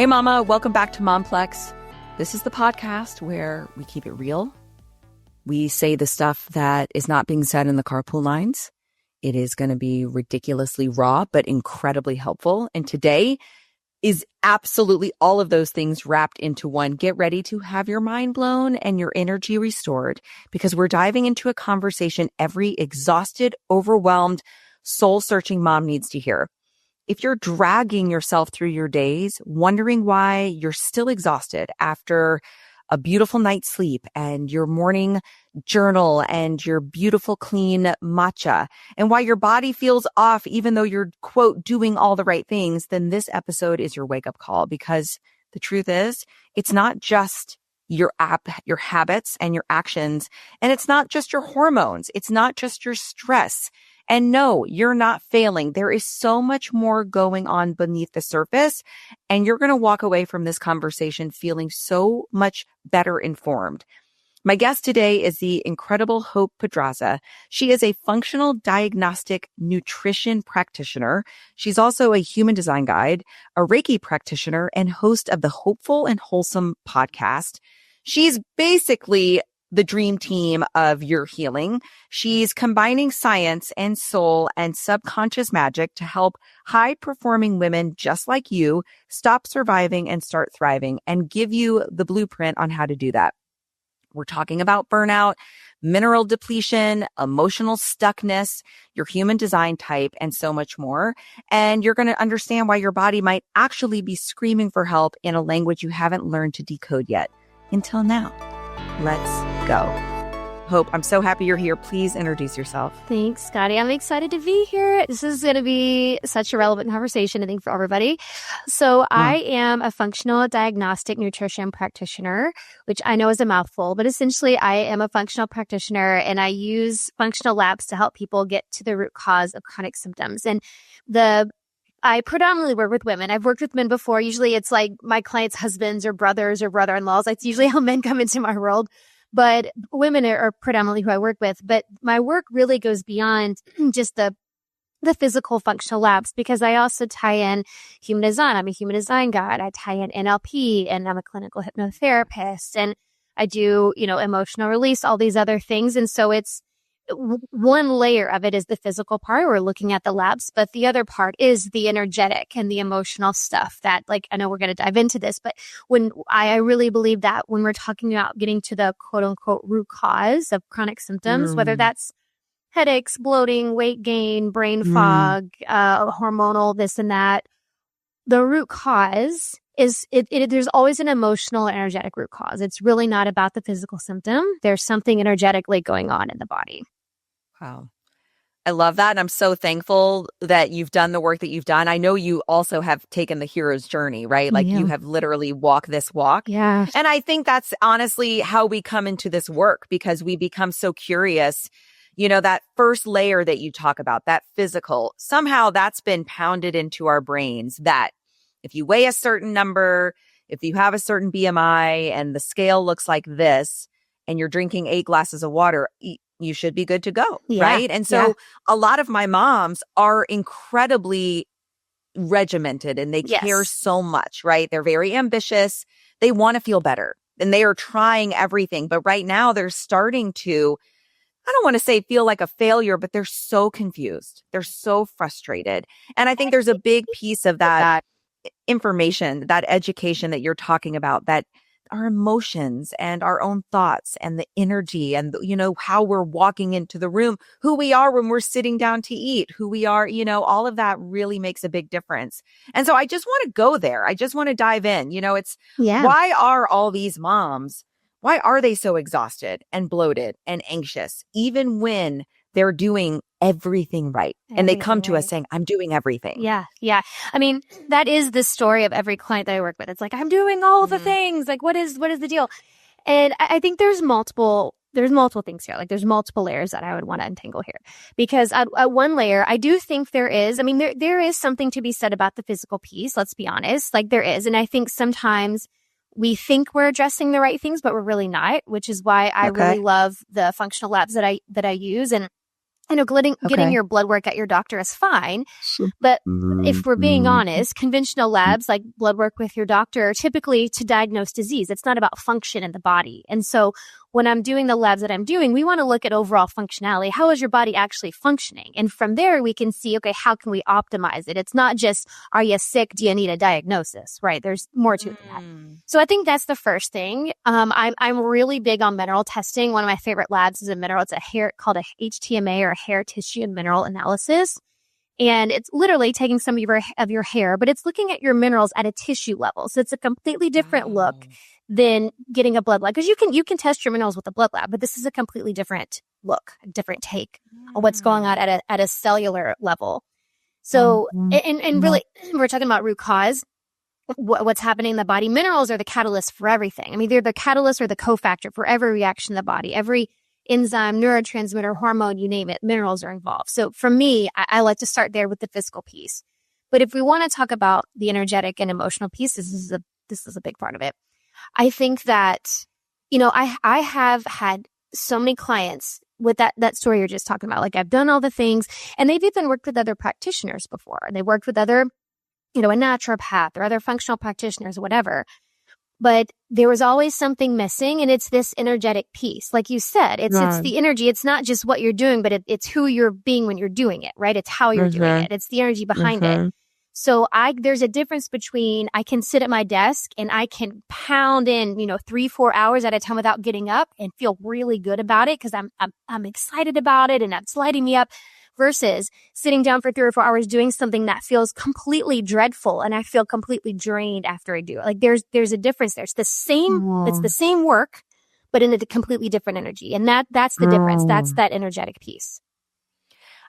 Hey, Mama, welcome back to Momplex. This is the podcast where we keep it real. We say the stuff that is not being said in the carpool lines. It is going to be ridiculously raw, but incredibly helpful. And today is absolutely all of those things wrapped into one. Get ready to have your mind blown and your energy restored, because we're diving into a conversation every exhausted, overwhelmed, soul-searching mom needs to hear. If you're dragging yourself through your days, wondering why you're still exhausted after a beautiful night's sleep and your morning journal and your beautiful clean matcha, and why your body feels off even though you're, quote, doing all the right things, then this episode is your wake-up call. Because the truth is, it's not just your habits and your actions, and it's not just your hormones. It's not just your stress. And no, you're not failing. There is so much more going on beneath the surface, and you're going to walk away from this conversation feeling so much better informed. My guest today is the incredible Hope Pedraza. She is a functional diagnostic nutrition practitioner. She's also a human design guide, a Reiki practitioner, and host of the Hopeful and Wholesome podcast. She's basically the dream team of your healing. She's combining science and soul and subconscious magic to help high-performing women just like you stop surviving and start thriving, and give you the blueprint on how to do that. We're talking about burnout, mineral depletion, emotional stuckness, your human design type, and so much more. And you're going to understand why your body might actually be screaming for help in a language you haven't learned to decode yet. Until now. Let's go. Hope, I'm so happy you're here. Please introduce yourself. Thanks, Scotty. I'm excited to be here. This is going to be such a relevant conversation, I think, for everybody. So I am a functional diagnostic nutrition practitioner, which I know is a mouthful, but essentially I am a functional practitioner, and I use functional labs to help people get to the root cause of chronic symptoms. And I predominantly work with women. I've worked with men before. Usually it's like my clients' husbands or brothers or brother-in-laws. That's usually how men come into my world. But women are predominantly who I work with. But my work really goes beyond just the physical functional labs, because I also tie in human design. I'm a human design guide. I tie in NLP, and I'm a clinical hypnotherapist. And I do, emotional release, all these other things. And so it's one layer of it is the physical part. We're looking at the labs, but the other part is the energetic and the emotional stuff that, like, I know we're going to dive into this, but when I really believe that when we're talking about getting to the quote unquote root cause of chronic symptoms, whether that's headaches, bloating, weight gain, brain fog, hormonal, this and that, the root cause is there's always an emotional, energetic root cause. It's really not about the physical symptom. There's something energetically going on in the body. Wow. I love that. And I'm so thankful that you've done the work that you've done. I know you also have taken the hero's journey, right? Like you have literally walked this walk. Yeah. And I think that's honestly how we come into this work, because we become so curious. That first layer that you talk about, that physical, somehow that's been pounded into our brains that if you weigh a certain number, if you have a certain BMI and the scale looks like this, and you're drinking 8 glasses of water, you should be good to go, right? And so a lot of my moms are incredibly regimented, and they care so much, right? They're very ambitious. They want to feel better, and they are trying everything. But right now they're starting to, I don't want to say feel like a failure, but they're so confused. They're so frustrated. And I think there's a big piece of that information, that education that you're talking about, that our emotions and our own thoughts and the energy and, how we're walking into the room, who we are when we're sitting down to eat, who we are, all of that really makes a big difference. And so I just want to go there. I just want to dive in. Why are all these moms, why are they so exhausted and bloated and anxious, even when they're doing everything right? And they come to us saying, I'm doing everything. Yeah. Yeah. I mean, that is the story of every client that I work with. It's like, I'm doing all the things. Like, what is the deal? And I think there's multiple things here. Like, there's multiple layers that I would want to untangle here, because at one layer, I do think there is something to be said about the physical piece. Let's be honest. Like, there is. And I think sometimes we think we're addressing the right things, but we're really not, which is why I really love the functional labs that I use. And getting your blood work at your doctor is fine. But if we're being honest, conventional labs like blood work with your doctor are typically to diagnose disease. It's not about function in the body. And so when I'm doing the labs that I'm doing, we want to look at overall functionality. How is your body actually functioning? And from there, we can see, okay, how can we optimize it? It's not just, are you sick? Do you need a diagnosis? Right? There's more to it than that. So I think that's the first thing. I'm really big on mineral testing. One of my favorite labs is a mineral. It's called a HTMA, or hair tissue and mineral analysis. And it's literally taking some of your hair, but it's looking at your minerals at a tissue level. So it's a completely different look than getting a blood lab, because you can test your minerals with a blood lab, but this is a completely different look, a different take on what's going on at a cellular level. So, and really, we're talking about root cause. What's happening in the body. Minerals are the catalyst for everything. I mean, they're the catalyst or the cofactor for every reaction in the body, every enzyme, neurotransmitter, hormone, you name it, minerals are involved. So for me, I like to start there with the physical piece. But if we want to talk about the energetic and emotional piece, this is a big part of it. I think that, I have had so many clients with that story you're just talking about. Like, I've done all the things, and they've even worked with other practitioners before. They worked with other, a naturopath or other functional practitioners, whatever. But there was always something missing, and it's this energetic piece. Like you said, it's the energy. It's not just what you're doing, but it's who you're being when you're doing it, right? It's how you're doing it. It's the energy behind it. So there's a difference between, I can sit at my desk and I can pound in, 3-4 hours at a time without getting up and feel really good about it because I'm excited about it and it's lighting me up, versus sitting down for 3 or 4 hours doing something that feels completely dreadful and I feel completely drained after I do it. Like, there's a difference there. It's the same work, but in a completely different energy. And that's the difference. That's that energetic piece.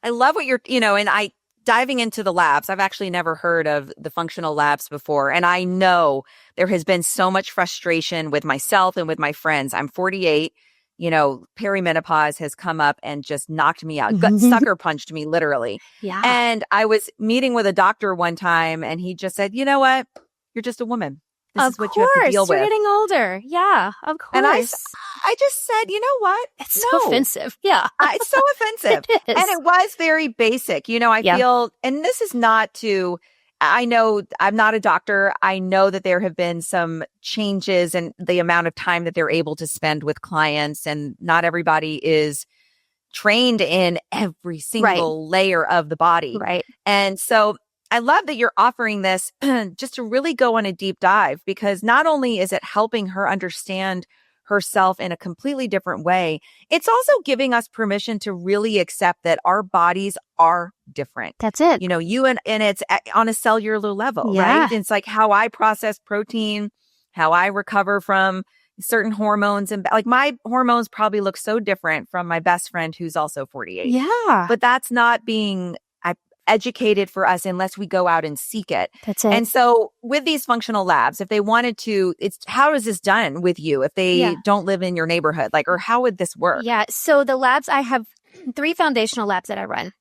I love what and diving into the labs, I've actually never heard of the functional labs before. And I know there has been so much frustration with myself and with my friends. I'm 48. Perimenopause has come up and just knocked me out, sucker punched me literally. Yeah. And I was meeting with a doctor one time and he just said, you know what? You're just a woman. This is what you have to deal with. You're getting older. Yeah, of course. And I just said, you know what? It's so offensive. Yeah. It's so offensive. It is. And it was very basic. I feel, and this is not to, I know I'm not a doctor. I know that there have been some changes in the amount of time that they're able to spend with clients, and not everybody is trained in every single layer of the body. Right. And so I love that you're offering this just to really go on a deep dive, because not only is it helping her understand herself in a completely different way, it's also giving us permission to really accept that our bodies are different. That's it. You and it's on a cellular level, right? It's like how I process protein, how I recover from certain hormones, and like my hormones probably look so different from my best friend who's also 48. Yeah. But that's not being educated for us unless we go out and seek it. That's it. And so with these functional labs, if they wanted to, how is this done with you if they don't live in your neighborhood? Or how would this work? Yeah. So the labs, I have 3 foundational labs that I run.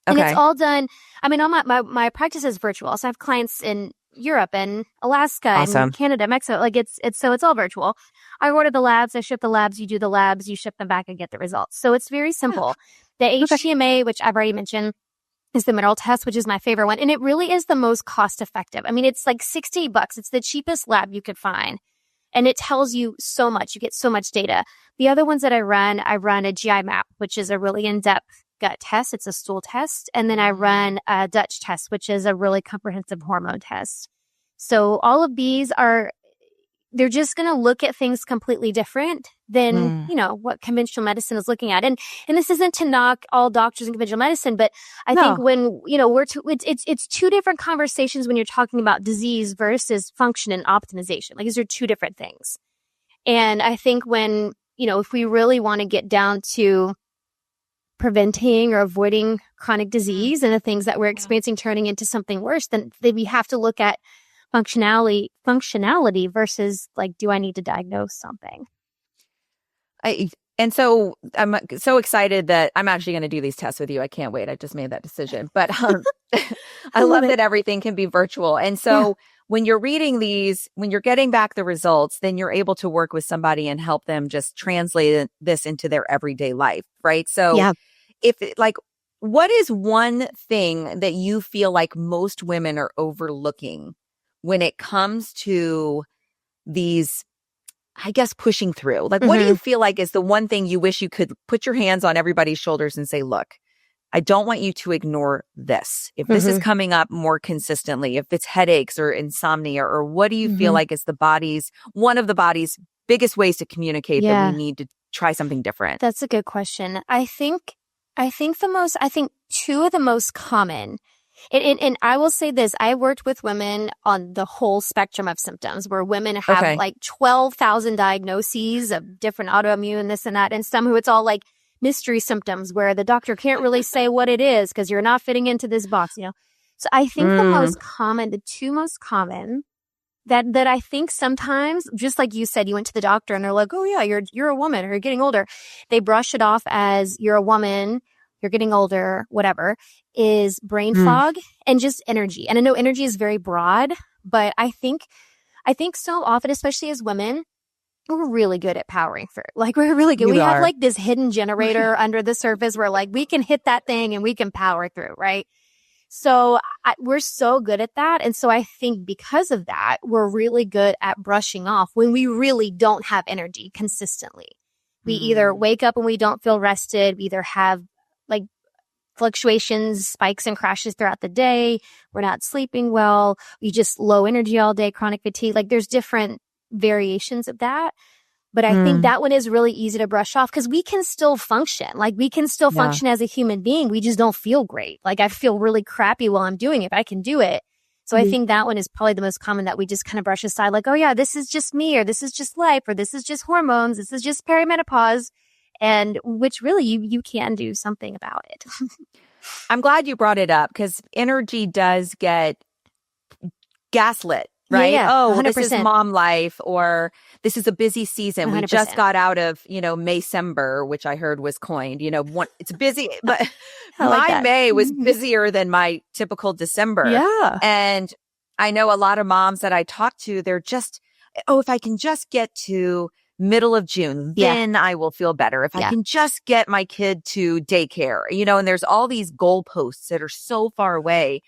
And it's all done. I mean, all my practice is virtual. So I have clients in Europe and Alaska and Canada, Mexico. It's all virtual. I order the labs, I ship the labs, you do the labs, you ship them back and get the results. So it's very simple. The HTMA, which I've already mentioned, is the mineral test, which is my favorite one. And it really is the most cost effective. I mean, it's like $60. It's the cheapest lab you could find. And it tells you so much. You get so much data. The other ones that I run a GI map, which is a really in-depth gut test. It's a stool test. And then I run a Dutch test, which is a really comprehensive hormone test. So all of these they're just going to look at things completely different than, what conventional medicine is looking at. And this isn't to knock all doctors in conventional medicine, but I think when, it's 2 different conversations when you're talking about disease versus function and optimization. Like, these are 2 different things. And I think when, if we really want to get down to preventing or avoiding chronic disease and the things that we're experiencing turning into something worse, then we have to look at functionality versus do I need to diagnose something? And so I'm so excited that I'm actually going to do these tests with you. I can't wait. I just made that decision. But I love that everything can be virtual. And so when you're reading these, when you're getting back the results, then you're able to work with somebody and help them just translate this into their everyday life, right? So what is one thing that you feel like most women are overlooking when it comes to these, I guess, pushing through? Like, what do you feel like is the one thing you wish you could put your hands on everybody's shoulders and say, look, I don't want you to ignore this. If this is coming up more consistently, if it's headaches or insomnia, or what do you feel like is one of the body's biggest ways to communicate that we need to try something different? That's a good question. I think two of the most common, and I will say this, I worked with women on the whole spectrum of symptoms where women have like 12,000 diagnoses of different autoimmune, this and that, and some who it's all like mystery symptoms where the doctor can't really say what it is because you're not fitting into this box, So I think the two most common that I think sometimes, just like you said, you went to the doctor and they're like, oh yeah, you're a woman or you're getting older. They brush it off as you're a woman, you're getting older, whatever, is brain fog and just energy. And I know energy is very broad, but I think so often, especially as women, we're really good at powering through. Like, we're really good. We have like this hidden generator under the surface where like we can hit that thing and we can power through, right? So we're so good at that. And so I think because of that, we're really good at brushing off when we really don't have energy consistently. We either wake up and we don't feel rested. We either have like fluctuations, spikes and crashes throughout the day. We're not sleeping well. We just low energy all day, chronic fatigue. Like, there's different variations of that. But I think that one is really easy to brush off because we can still function. Like, we can still function as a human being. We just don't feel great. Like, I feel really crappy while I'm doing it, but I can do it. So I think that one is probably the most common that we just kind of brush aside. Like, oh yeah, this is just me, or this is just life, or this is just hormones. This is just perimenopause. And which really you can do something about it. I'm glad you brought it up because energy does get gaslit. Right? Yeah, oh, 100%. This is mom life, or this is a busy season. 100%. We just got out of, Maycember, which I heard was coined. It's busy, but my May was busier than my typical December. Yeah. And I know a lot of moms that I talk to, they're just, if I can just get to middle of June, then I will feel better. If I can just get my kid to daycare, and there's all these goalposts that are so far away.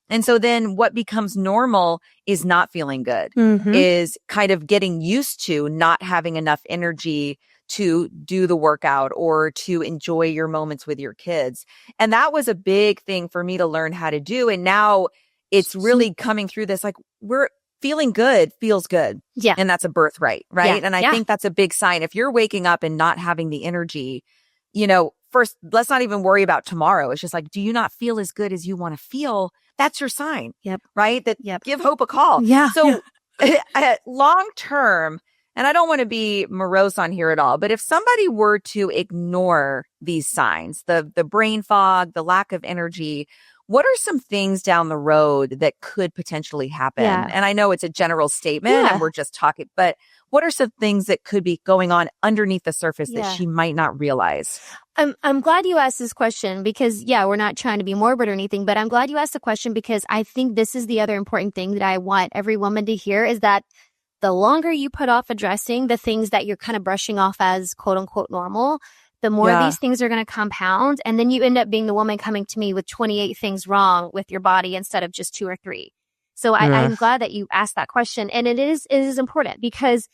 And so then what becomes normal is not feeling good, is kind of getting used to not having enough energy to do the workout or to enjoy your moments with your kids. And that was a big thing for me to learn how to do. And now it's really coming through this, like, we're feeling good feels good. Yeah. And that's a birthright, right? Yeah. And I think that's a big sign. If you're waking up and not having the energy, first, let's not even worry about tomorrow. It's just like, do you not feel as good as you want to feel? That's your sign, right? That give hope a call. Yeah. So long term, and I don't want to be morose on here at all, but if somebody were to ignore these signs, the brain fog, the lack of energy, what are some things down the road that could potentially happen? Yeah. And I know it's a general statement and we're just talking, but what are some things that could be going on underneath the surface that she might not realize? I'm glad you asked this question because, we're not trying to be morbid or anything, but I'm glad you asked the question because I think this is the other important thing that I want every woman to hear is that the longer you put off addressing the things that you're kind of brushing off as quote unquote normal, the more these things are going to compound. And then you end up being the woman coming to me with 28 things wrong with your body instead of just 2 or 3. So I'm glad that you asked that question. And it is important because,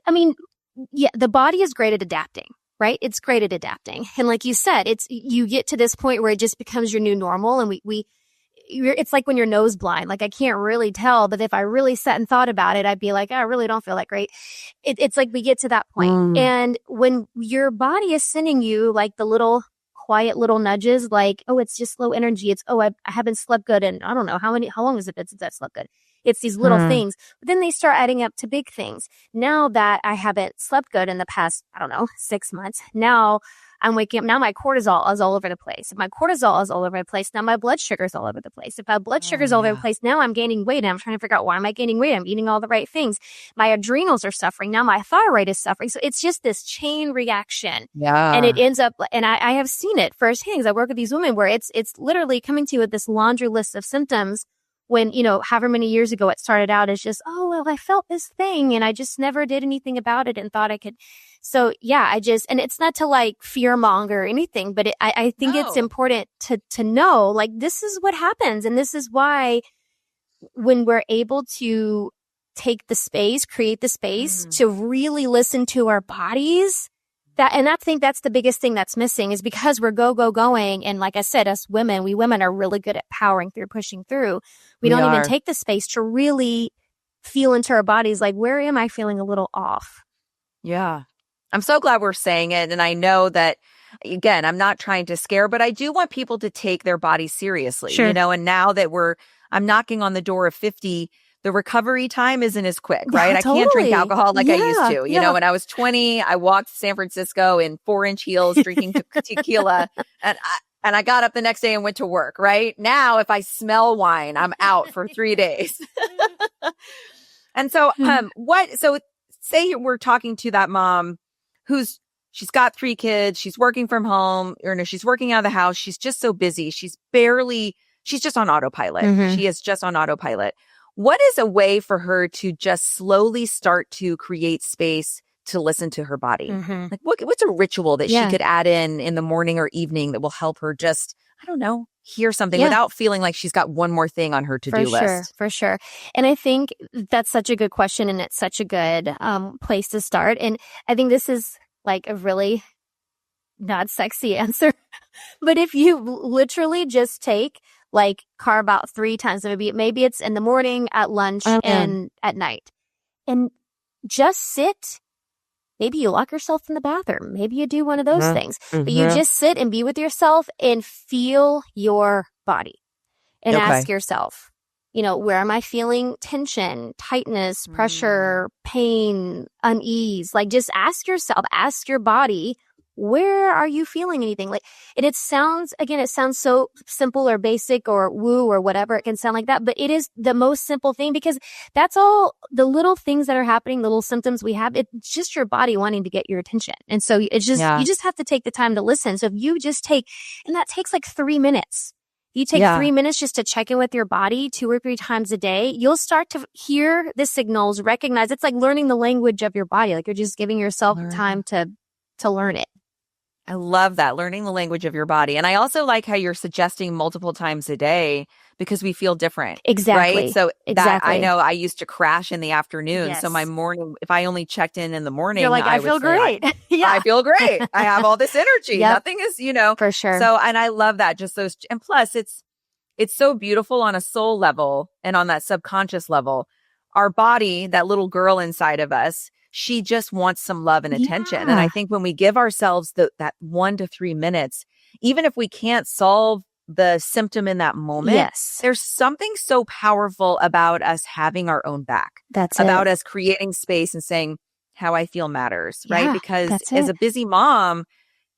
the body is great at adapting, right? It's great at adapting. And like you said, you get to this point where it just becomes your new normal. And it's like when you're nose blind. Like, I can't really tell, but if I really sat and thought about it, I'd be like, I really don't feel that great. It's like we get to that point. And when your body is sending you like the little quiet little nudges, like, oh, it's just low energy. It's, I haven't slept good. And I don't know how long has it been since I've slept good? It's these little things, but then they start adding up to big things. Now that I haven't slept good in the past, 6 months, now I'm waking up. Now my cortisol is all over the place. If my cortisol is all over the place, now my blood sugar is all over the place. If my blood sugar is all over the place, now I'm gaining weight and I'm trying to figure out why am I gaining weight? I'm eating all the right things. My adrenals are suffering. Now my thyroid is suffering. So it's just this chain reaction. Yeah. And it ends up, and I have seen it firsthand because I work with these women where it's literally coming to you with this laundry list of symptoms when, however many years ago it started out as just, oh, well, I felt this thing and I just never did anything about it and thought I could. So yeah, and it's not to like fear monger or anything, but I think it's important to know, like, this is what happens. And this is why when we're able to take the space, create the space to really listen to our bodies, I think that's the biggest thing that's missing, is because we're going. And like I said, we women are really good at powering through, pushing through. We don't even take the space to really feel into our bodies. Like, where am I feeling a little off? Yeah. I'm so glad we're saying it. And I know that, again, I'm not trying to scare, but I do want people to take their body seriously, Sure. And now that I'm knocking on the door of 50, the recovery time isn't as quick, right? Yeah, totally. I can't drink alcohol like I used to. When I was 20, I walked to San Francisco in 4-inch heels, drinking tequila, and I got up the next day and went to work, right? Now, if I smell wine, I'm out for 3 days. And so, so say we're talking to that mom she's got 3 kids, she's working from home, or no, she's working out of the house. She's just so busy. She's just on autopilot. She is just on autopilot. What is a way for her to just slowly start to create space to listen to her body? Like what's a ritual that she could add in the morning or evening that will help her just, I don't know, hear something without feeling like she's got one more thing on her to-do list? For sure. And I think that's such a good question, and it's such a good place to start. And I think this is like a really not sexy answer, but if you literally just take carve out 3 times, maybe it's in the morning, at lunch, and at night, and just sit. Maybe you lock yourself in the bathroom. Maybe you do one of those things, but you just sit and be with yourself and feel your body and ask yourself, where am I feeling tension, tightness, pressure, pain, unease? Like, just ask yourself, ask your body, where are you feeling anything? And it sounds so simple or basic or woo or whatever. It can sound like that, but it is the most simple thing, because that's all the little things that are happening, the little symptoms we have. It's just your body wanting to get your attention. And so it's just, you just have to take the time to listen. So if you just and that takes 3 minutes. You take 3 minutes just to check in with your body 2 or 3 times a day. You'll start to hear the signals, recognize. It's like learning the language of your body. Like, you're just giving yourself time to learn it. I love that, learning the language of your body. And I also like how you're suggesting multiple times a day, because we feel different. Exactly. Right? So I know I used to crash in the afternoon. Yes. So my morning, if I only checked in the morning, you're like, I feel great. I feel great. I have all this energy. Nothing is, For sure. So, and I love that. Just those, and plus it's so beautiful on a soul level and on that subconscious level. Our body, that little girl inside of us, she just wants some love and attention. And I think when we give ourselves that 1 to 3 minutes, even if we can't solve the symptom in that moment, there's something so powerful about us having our own back. About us creating space and saying, how I feel matters, right? Because as a busy mom,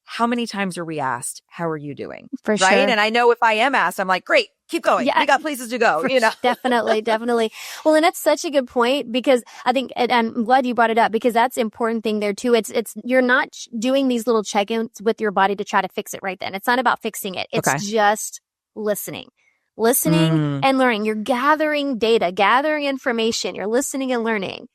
how many times are we asked, how are you doing? For sure. Right? And I know if I am asked, I'm like, great, keep going. We got places to go, Definitely. Well, and that's such a good point, because I think, and I'm glad you brought it up, because that's an important thing there too. It's you're not doing these little check-ins with your body to try to fix it right then. It's not about fixing it. It's just listening and learning. You're gathering data, gathering information. You're listening and learning.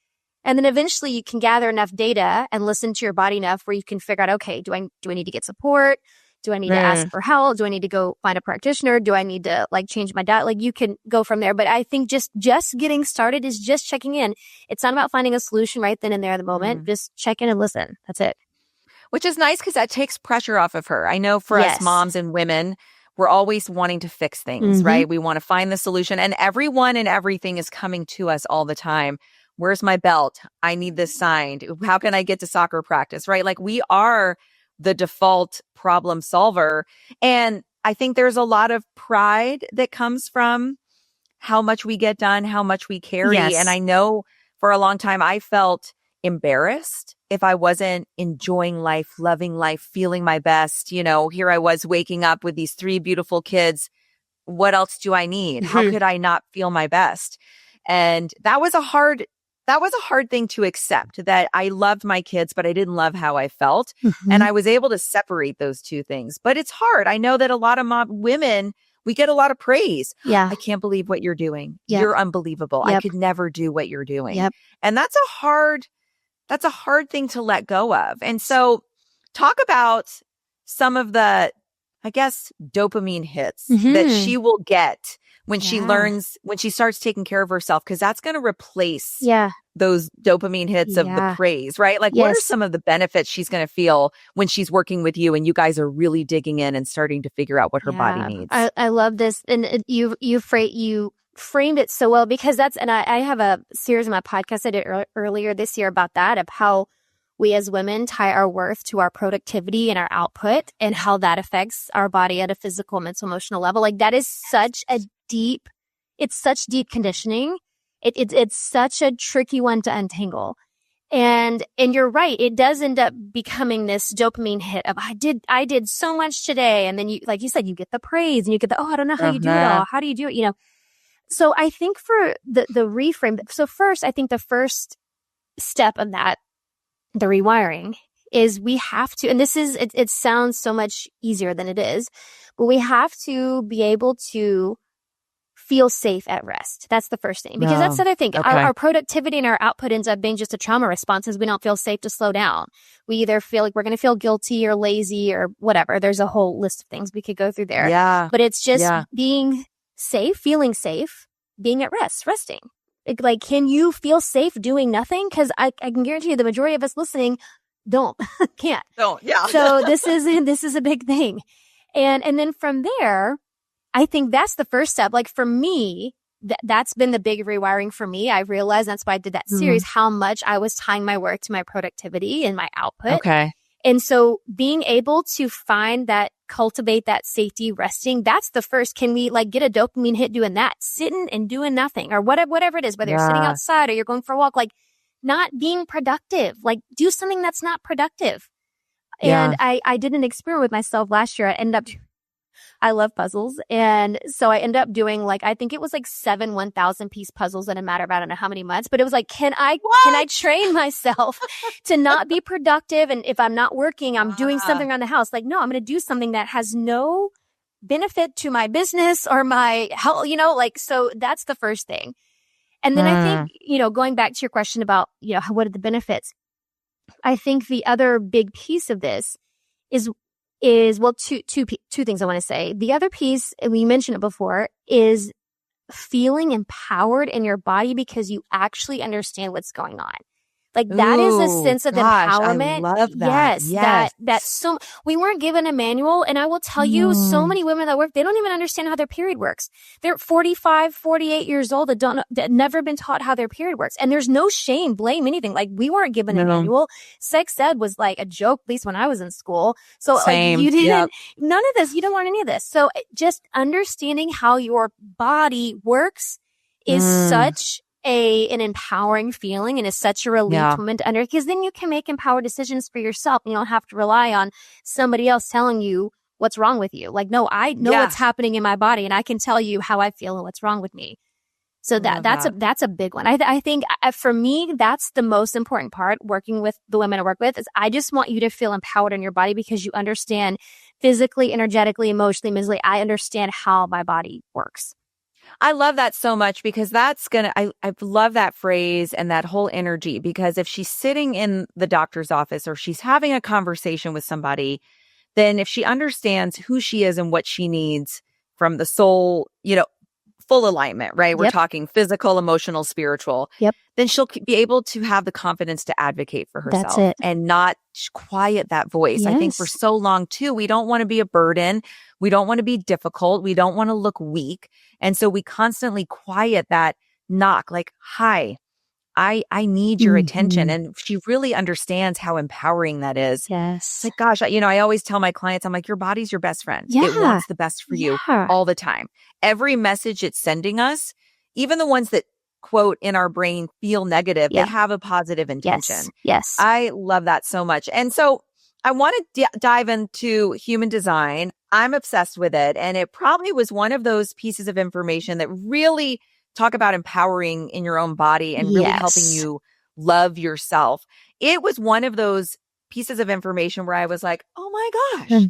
And then eventually you can gather enough data and listen to your body enough where you can figure out, okay, do I need to get support? Do I need to ask for help? Do I need to go find a practitioner? Do I need to change my diet? You can go from there. But I think just getting started is just checking in. It's not about finding a solution right then and there at the moment. Just check in and listen. That's it. Which is nice, because that takes pressure off of her. I know for us moms and women, we're always wanting to fix things, right? We want to find the solution, and everyone and everything is coming to us all the time. Where's my belt? I need this signed. How can I get to soccer practice, right? We are the default problem solver. And I think there's a lot of pride that comes from how much we get done, how much we carry. And I know for a long time, I felt embarrassed if I wasn't enjoying life, loving life, feeling my best. Here I was waking up with these 3 beautiful kids. What else do I need? How could I not feel my best? And that was a hard thing to accept, that I loved my kids, but I didn't love how I felt. And I was able to separate those 2 things. But it's hard. I know that a lot of women we get a lot of praise. Yeah. I can't believe what you're doing. Yep. You're unbelievable. Yep. I could never do what you're doing. Yep. And that's a hard thing to let go of. And so talk about some of the, I guess, dopamine hits that she will get when she starts taking care of herself, because that's going to replace those dopamine hits of the praise, right? Like, what are some of the benefits she's going to feel when she's working with you and you guys are really digging in and starting to figure out what her body needs? I love this. And you framed it so well, because I have a series on my podcast I did earlier this year about that, of how we as women tie our worth to our productivity and our output, and how that affects our body at a physical, mental, emotional level. Like, that is such deep conditioning. It's such a tricky one to untangle. And you're right. It does end up becoming this dopamine hit of, I did so much today. And then you, like you said, you get the praise and you get the, I don't know how you do it all. How do you do it? You know? So I think for the reframe, so first, I think the first step of that, the rewiring, is we have to, and this is, it sounds so much easier than it is, but we have to be able to feel safe at rest. That's the first thing, because that's the other thing. Okay. Our productivity and our output ends up being just a trauma response, as we don't feel safe to slow down. We either feel like we're going to feel guilty or lazy or whatever. There's a whole list of things we could go through there. Yeah. But it's just being safe, feeling safe, being at rest, resting. Like, can you feel safe doing nothing? Because I can guarantee you the majority of us listening can't. Yeah. So this is a big thing. And then from there, I think that's the first step. Like, for me, that's been the big rewiring for me. I realized, that's why I did that series, how much I was tying my work to my productivity and my output. Okay. And so being able to cultivate that safety, resting, that's the first. Can we get a dopamine hit doing that? Sitting and doing nothing, or whatever it is, whether you're sitting outside or you're going for a walk, not being productive, do something that's not productive. And I did an experiment with myself last year. I love puzzles. And so I ended up doing I think it was 7 1,000 piece puzzles in a matter of I don't know how many months, but it was can I train myself to not be productive? And if I'm not working, I'm doing something around the house. No, I'm going to do something that has no benefit to my business or my health, so that's the first thing. And then I think, going back to your question about, what are the benefits? I think the other big piece of this is two things I want to say. The other piece, and we mentioned it before, is feeling empowered in your body because you actually understand what's going on. That is a sense of empowerment. I love that. Yes. That we weren't given a manual. And I will tell you, so many women that work, they don't even understand how their period works. They're 45, 48 years old that never been taught how their period works. And there's no shame, blame, anything. We weren't given a manual. Sex ed was a joke, at least when I was in school. So you didn't, none of this, you don't learn any of this. So just understanding how your body works is such an empowering feeling, and is such a relief moment to because then you can make empowered decisions for yourself, and you don't have to rely on somebody else telling you what's wrong with you. No, I know what's happening in my body, and I can tell you how I feel and what's wrong with me. So that's a big one. I think for me, that's the most important part working with the women I work with, is I just want you to feel empowered in your body because you understand physically, energetically, emotionally, mentally. I understand how my body works. I love that so much, because I love that phrase and that whole energy, because if she's sitting in the doctor's office or she's having a conversation with somebody, then if she understands who she is and what she needs from the soul, full alignment, right? We're talking physical, emotional, spiritual. Yep. Then she'll be able to have the confidence to advocate for herself and not quiet that voice. Yes. I think for so long too, we don't want to be a burden. We don't want to be difficult. We don't want to look weak. And so we constantly quiet that knock, hi, I need your attention. And she really understands how empowering that is. Yes. It's gosh, I always tell my clients, I'm your body's your best friend. Yeah. It wants the best for you all the time. Every message it's sending us, even the ones that quote in our brain feel negative, they have a positive intention. Yes. I love that so much. And so I want to dive into human design. I'm obsessed with it. And it probably was one of those pieces of information that really talk about empowering in your own body and really helping you love yourself. It was one of those pieces of information where I was like, oh my gosh,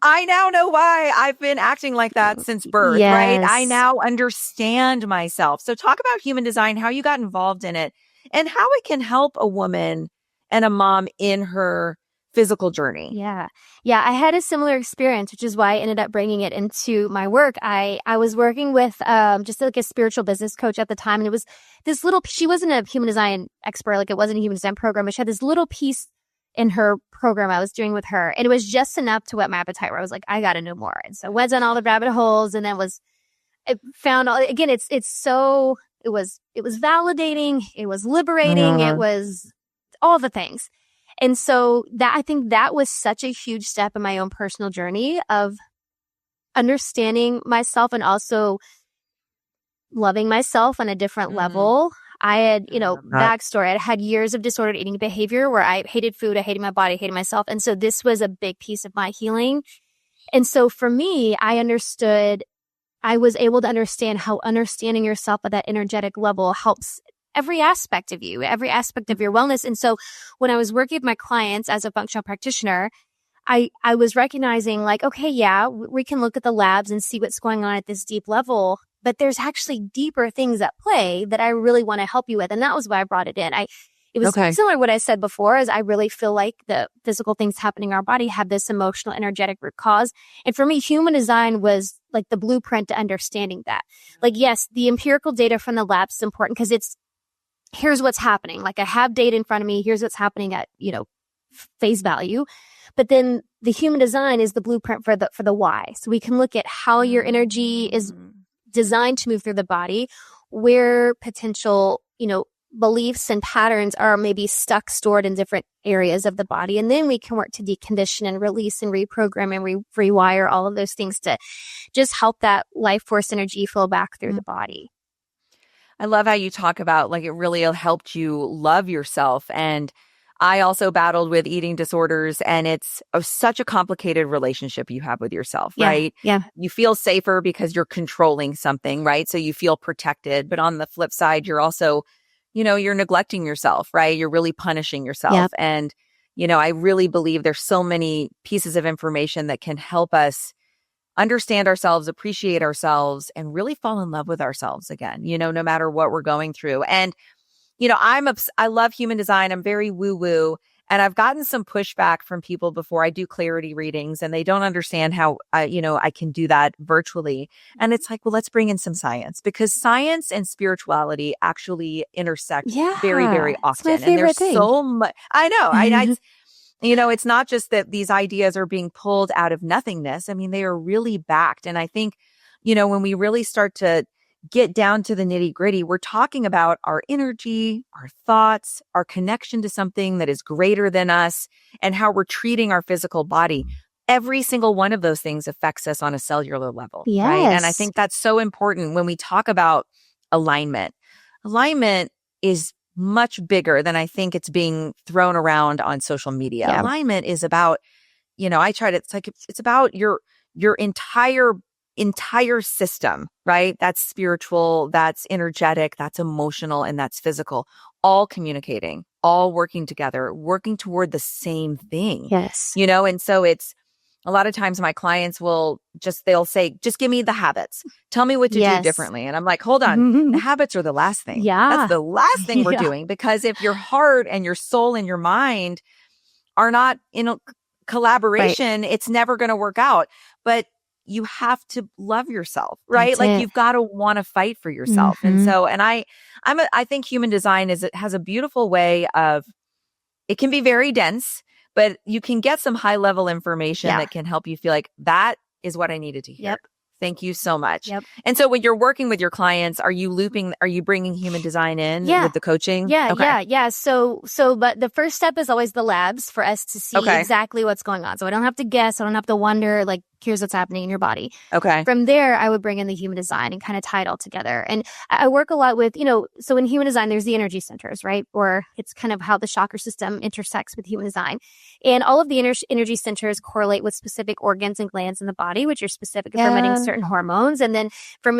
I now know why I've been acting like that since birth, right? I now understand myself. So talk about human design, how you got involved in it, and how it can help a woman and a mom in her physical journey. Yeah. I had a similar experience, which is why I ended up bringing it into my work. I was working with just like a spiritual business coach at the time. And it was this little, she wasn't a human design expert, like it wasn't a human design program, but she had this little piece in her program I was doing with her. And it was just enough to whet my appetite where I was like, I got to know more. And so went down all the rabbit holes and then it found all, again, it was validating. It was liberating. It was all the things. And so I think that was such a huge step in my own personal journey of understanding myself and also loving myself on a different level. I had, backstory. I had years of disordered eating behavior where I hated food, I hated my body, I hated myself. And so this was a big piece of my healing. And so for me, I was able to understand how understanding yourself at that energetic level helps every aspect of you, every aspect of your wellness. And so when I was working with my clients as a functional practitioner, I was recognizing like, okay, yeah, we can look at the labs and see what's going on at this deep level, but there's actually deeper things at play that I really want to help you with. And that was why I brought it in. It was similar to what I said before, is I really feel like the physical things happening in our body have this emotional, energetic root cause. And for me, human design was like the blueprint to understanding that. Like, yes, the empirical data from the labs is important because here's what's happening. Like I have data in front of me. Here's what's happening at, face value. But then the human design is the blueprint for the why. So we can look at how your energy is designed to move through the body, where potential, beliefs and patterns are maybe stuck, stored in different areas of the body. And then we can work to decondition and release and reprogram and rewire all of those things to just help that life force energy flow back through the body. I love how you talk about like it really helped you love yourself. And I also battled with eating disorders, and it's such a complicated relationship you have with yourself, right? Yeah. You feel safer because you're controlling something, right? So you feel protected. But on the flip side, you're also, you're neglecting yourself, right? You're really punishing yourself. Yep. And, I really believe there's so many pieces of information that can help us understand ourselves, appreciate ourselves, and really fall in love with ourselves again, no matter what we're going through. And, I love human design. I'm very woo-woo. And I've gotten some pushback from people before. I do clarity readings and they don't understand how, I can do that virtually. And it's like, well, let's bring in some science, because science and spirituality actually intersect very, very often. It's my favorite thing. So much. I know. It's not just that these ideas are being pulled out of nothingness. I mean, they are really backed. And I think, when we really start to get down to the nitty gritty, we're talking about our energy, our thoughts, our connection to something that is greater than us, and how we're treating our physical body. Every single one of those things affects us on a cellular level. Yes. Right? And I think that's so important when we talk about alignment. Alignment is much bigger than I think it's being thrown around on social media. Yeah. Alignment is about, it's about your entire system, right? That's spiritual, that's energetic, that's emotional, and that's physical, all communicating, all working together, working toward the same thing. Yes. And so it's a lot of times my clients they'll say, just give me the habits. Tell me what to do differently. And I'm like, hold on, the habits are the last thing. Yeah. That's the last thing we're doing, because if your heart and your soul and your mind are not in a collaboration, it's never going to work out. But you have to love yourself, right? Like you've got to want to fight for yourself. And so, I think human design has a beautiful way of, it can be very dense, but you can get some high level information that can help you feel like that is what I needed to hear. Yep. Thank you so much. Yep. And so when you're working with your clients, are you bringing human design in with the coaching? Yeah. Okay. Yeah. So, but the first step is always the labs for us to see exactly what's going on. So I don't have to guess. I don't have to wonder, like, here's what's happening in your body. Okay. From there, I would bring in the human design and kind of tie it all together. And I work a lot with, so in human design, there's the energy centers, right? Or it's kind of how the chakra system intersects with human design. And all of the energy centers correlate with specific organs and glands in the body, which are specific for emitting certain hormones. And then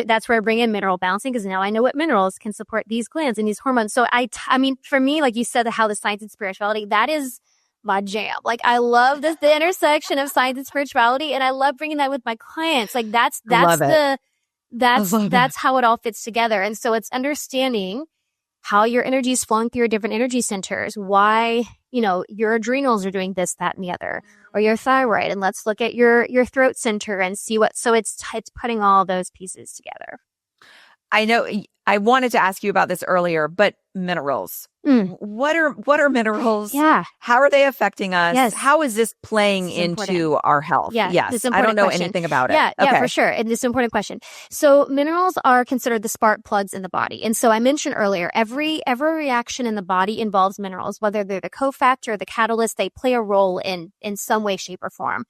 that's where I bring in mineral balancing, because now I know what minerals can support these glands and these hormones. So I mean, for me, like you said, how the science and spirituality, that is my jam. Like I love the intersection of science and spirituality, and I love bringing that with my clients. Like that's how it all fits together. And so it's understanding how your energy is flowing through your different energy centers, why, your adrenals are doing this, that, and the other, or your thyroid. And let's look at your throat center and see so it's putting all those pieces together. I know I wanted to ask you about this earlier, but minerals. What are minerals? Yeah. How are they affecting us? Yes. How is this playing into our health? Yeah. Yes. I don't know anything about it. Yeah. Okay. Yeah, for sure. And it's an important question. So minerals are considered the spark plugs in the body. And so I mentioned earlier, every reaction in the body involves minerals, whether they're the cofactor or the catalyst, they play a role in some way, shape, or form.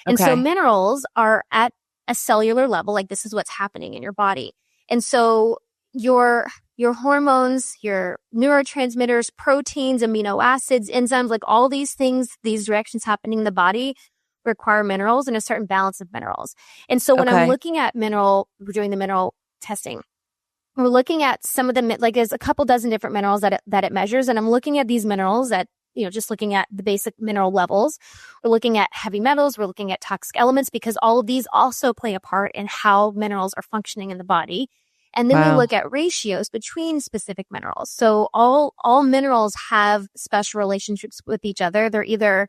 And so minerals are at a cellular level, like this is what's happening in your body. And so your hormones, your neurotransmitters, proteins, amino acids, enzymes, like all these things, these reactions happening in the body require minerals and a certain balance of minerals. And so when I'm looking at we're doing the mineral testing. We're looking at some of them, like there's a couple dozen different minerals that it measures. And I'm looking at these minerals that, just looking at the basic mineral levels. We're looking at heavy metals. We're looking at toxic elements because all of these also play a part in how minerals are functioning in the body. And then we look at ratios between specific minerals. So all minerals have special relationships with each other. They're either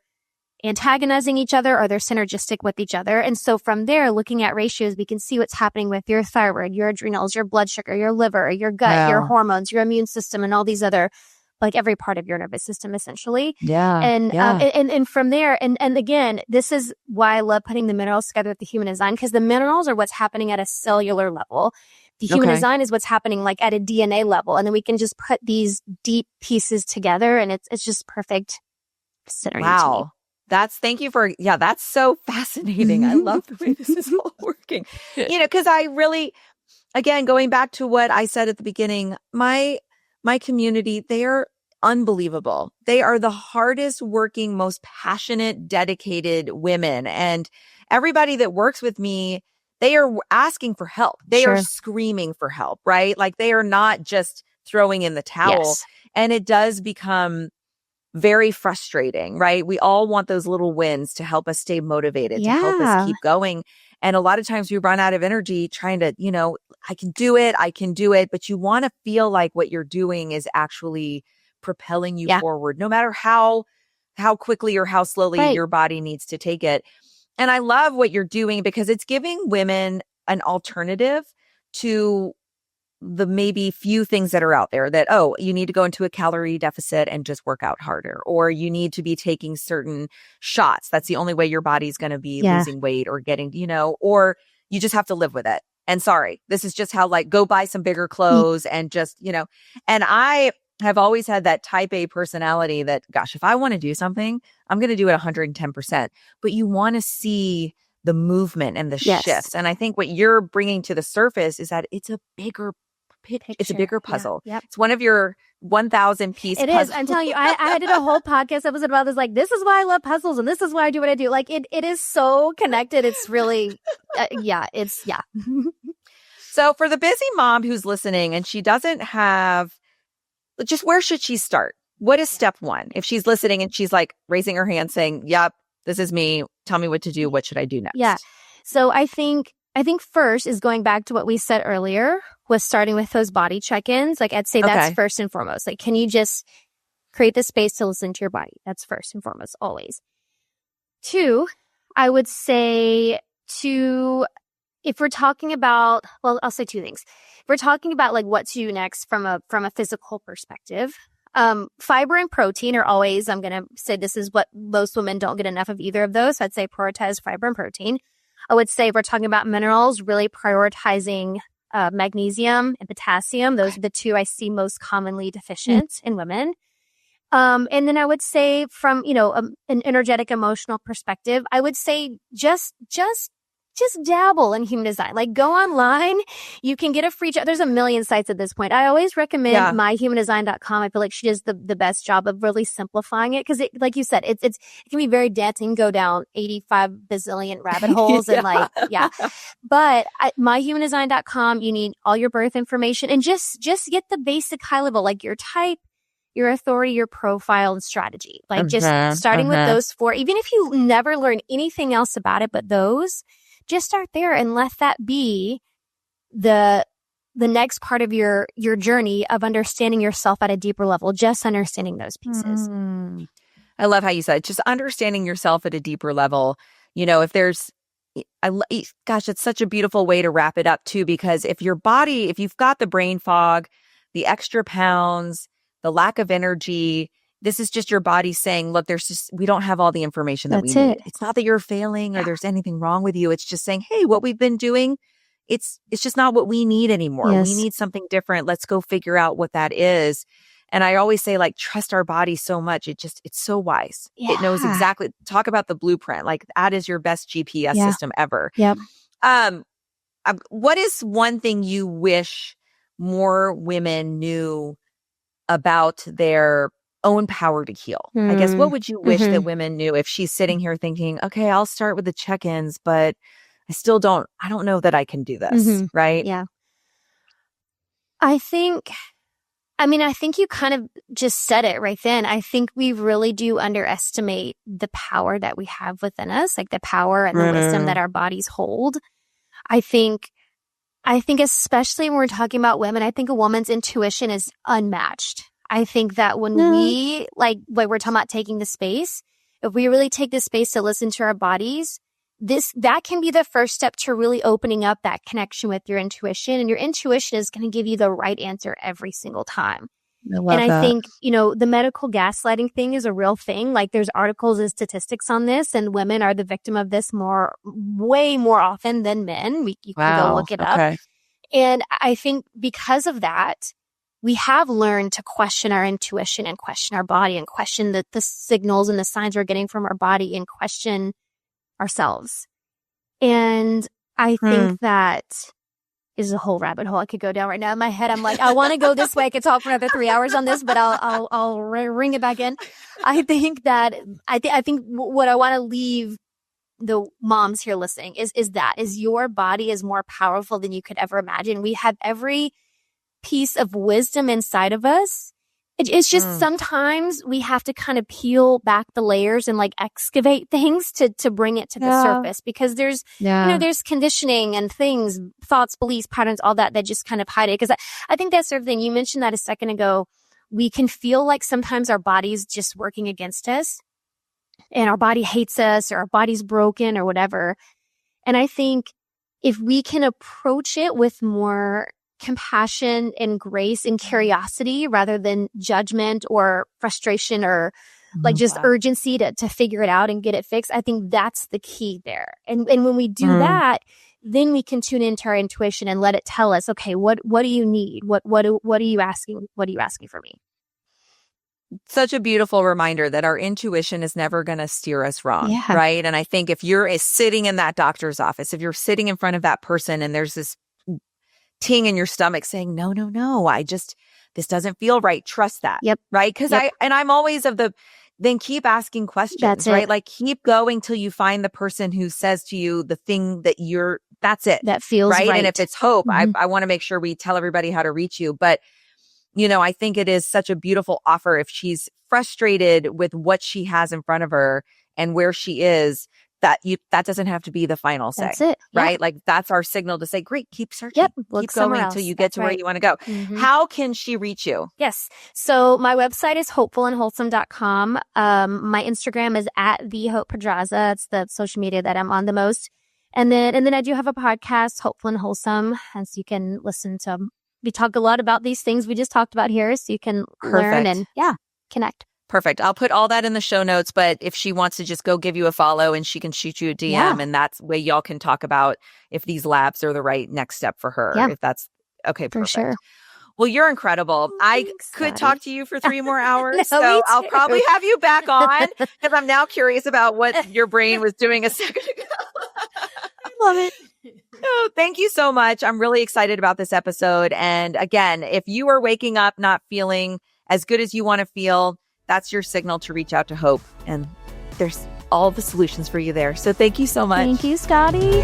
antagonizing each other or they're synergistic with each other. And so from there, looking at ratios, we can see what's happening with your thyroid, your adrenals, your blood sugar, your liver, your gut, your hormones, your immune system, and all these other, like every part of your nervous system, essentially. Yeah. And from there, and again, this is why I love putting the minerals together with the human design, because the minerals are what's happening at a cellular level. The human design is what's happening like at a DNA level. And then we can just put these deep pieces together and it's just perfect synergy. Wow. Thank you for, that's so fascinating. I love the way this is all working. Because I really, again, going back to what I said at the beginning, my community, they are unbelievable. They are the hardest working, most passionate, dedicated women. And everybody that works with me, they are asking for help. They are screaming for help, right? Like they are not just throwing in the towel. Yes. And it does become very frustrating, right? We all want those little wins to help us stay motivated, to help us keep going. And a lot of times we run out of energy trying to, I can do it. But you want to feel like what you're doing is actually propelling you forward, no matter how quickly or how slowly your body needs to take it. And I love what you're doing because it's giving women an alternative to the maybe few things that are out there that, you need to go into a calorie deficit and just work out harder, or you need to be taking certain shots. That's the only way your body's going to be losing weight or getting, or you just have to live with it. And sorry, this is just how, like, go buy some bigger clothes and just, and I have always had that type A personality that, gosh, if I want to do something, I'm going to do it 110%. But you want to see the movement and the shifts. And I think what you're bringing to the surface is that it's a bigger picture. It's a bigger puzzle. Yeah. Yep. It's one of your 1,000 piece puzzles. It is. I'm telling you, I did a whole podcast episode about this. Like, this is why I love puzzles and this is why I do what I do. Like, it is so connected. It's really, So for the busy mom who's listening and she doesn't have, just where should she start? What is step one? If she's listening and she's like raising her hand saying, yep, this is me. Tell me what to do. What should I do next? Yeah. So I think first is going back to what we said earlier, was starting with those body check-ins. Like, I'd say that's first and foremost. Like, can you just create the space to listen to your body? That's first and foremost, always. 2, I would say if we're talking about, well, I'll say 2 things. If we're talking about like what to do next from a physical perspective, fiber and protein are always, I'm going to say this is what most women don't get enough of either of those. So I'd say prioritize fiber and protein. I would say if we're talking about minerals, really prioritizing magnesium and potassium. Those are the 2 I see most commonly deficient in women. And then I would say from, an energetic, emotional perspective, I would say just dabble in human design. Like, go online. You can get a free there's a million sites at this point. I always recommend myhumandesign.com. I feel like she does the best job of really simplifying it. Cause like you said, it can be very daunting, go down 85 bazillion rabbit holes and but at myhumandesign.com, you need all your birth information and just get the basic high level, like your type, your authority, your profile, and strategy. Like just starting with those 4, even if you never learn anything else about it, but those, just start there and let that be the next part of your journey of understanding yourself at a deeper level, just understanding those pieces. I love how you said just understanding yourself at a deeper level. You know, if there's, gosh, it's such a beautiful way to wrap it up too, because if you've got the brain fog, the extra pounds, the lack of energy, this is just your body saying, look, we don't have all the information that we need. It's not that you're failing or there's anything wrong with you. It's just saying, hey, what we've been doing, it's just not what we need anymore. Yes. We need something different. Let's go figure out what that is. And I always say, like, trust our body so much. It's so wise. Yeah. It knows exactly. Talk about the blueprint. Like, that is your best GPS system ever. Yep. What is one thing you wish more women knew about their own power to heal? I guess, what would you wish that women knew if she's sitting here thinking, okay, I'll start with the check-ins, but I don't know that I can do this. Right? Yeah. I think you kind of just said it right then. I think we really do underestimate the power that we have within us, like the power and the wisdom that our bodies hold. I think especially when we're talking about women, I think a woman's intuition is unmatched. I think that when we, like we're talking about taking the space, if we really take the space to listen to our bodies, that can be the first step to really opening up that connection with your intuition. And your intuition is going to give you the right answer every single time. I think, the medical gaslighting thing is a real thing. Like, there's articles and statistics on this, and women are the victim of this way more often than men. You can go look it up. And I think because of that, we have learned to question our intuition and question our body and question the signals and the signs we're getting from our body and question ourselves. And I think that is a whole rabbit hole I could go down right now. In my head, I'm like, I want to go this way. I could talk for another 3 hours on this, but I'll ring it back in. I think what I want to leave the moms here listening is your body is more powerful than you could ever imagine. We have every piece of wisdom inside of us. It's just sometimes we have to kind of peel back the layers and like excavate things to bring it to the surface, because there's there's conditioning and things, thoughts, beliefs, patterns, all that just kind of hide it. Because I think that's the other thing. You mentioned that a second ago. We can feel like sometimes our body's just working against us and our body hates us or our body's broken or whatever. And I think if we can approach it with more compassion and grace and curiosity rather than judgment or frustration or like just urgency to figure it out and get it fixed, I think that's the key there. And when we do that, then we can tune into our intuition and let it tell us, okay, what do you need? What are you asking? What are you asking for me? Such a beautiful reminder that our intuition is never going to steer us wrong, right? And I think if you're sitting in that doctor's office, if you're sitting in front of that person and there's this ting in your stomach saying, no, this doesn't feel right. Trust that. Yep. Right. Cause I'm always then keep asking questions, that's right? It. Like keep going till you find the person who says to you the thing that that's it. That feels right. And if it's hope, I want to make sure we tell everybody how to reach you. But, I think it is such a beautiful offer if she's frustrated with what she has in front of her and where she is, that doesn't have to be the final say. That's it. Right? Like that's our signal to say, great, keep searching. Yep. Keep going until you get to where you want to go. How can she reach you? Yes. So my website is hopefulandwholesome.com. My Instagram is at @thehopepedraza. It's the social media that I'm on the most. And then I do have a podcast, Hopeful and Wholesome. And so you can listen to, we talk a lot about these things we just talked about here. So you can learn and connect. Perfect. I'll put all that in the show notes, but if she wants to just go give you a follow and she can shoot you a DM and that's way y'all can talk about if these labs are the right next step for her. If that's okay. Perfect. For sure. Well, you're incredible. I could talk to you for 3 more hours. So I'll probably have you back on because I'm now curious about what your brain was doing a second ago. I love it. Oh, thank you so much. I'm really excited about this episode. And again, if you are waking up not feeling as good as you want to feel, that's your signal to reach out to Hope. And there's all the solutions for you there. So thank you so much. Thank you, Scotty.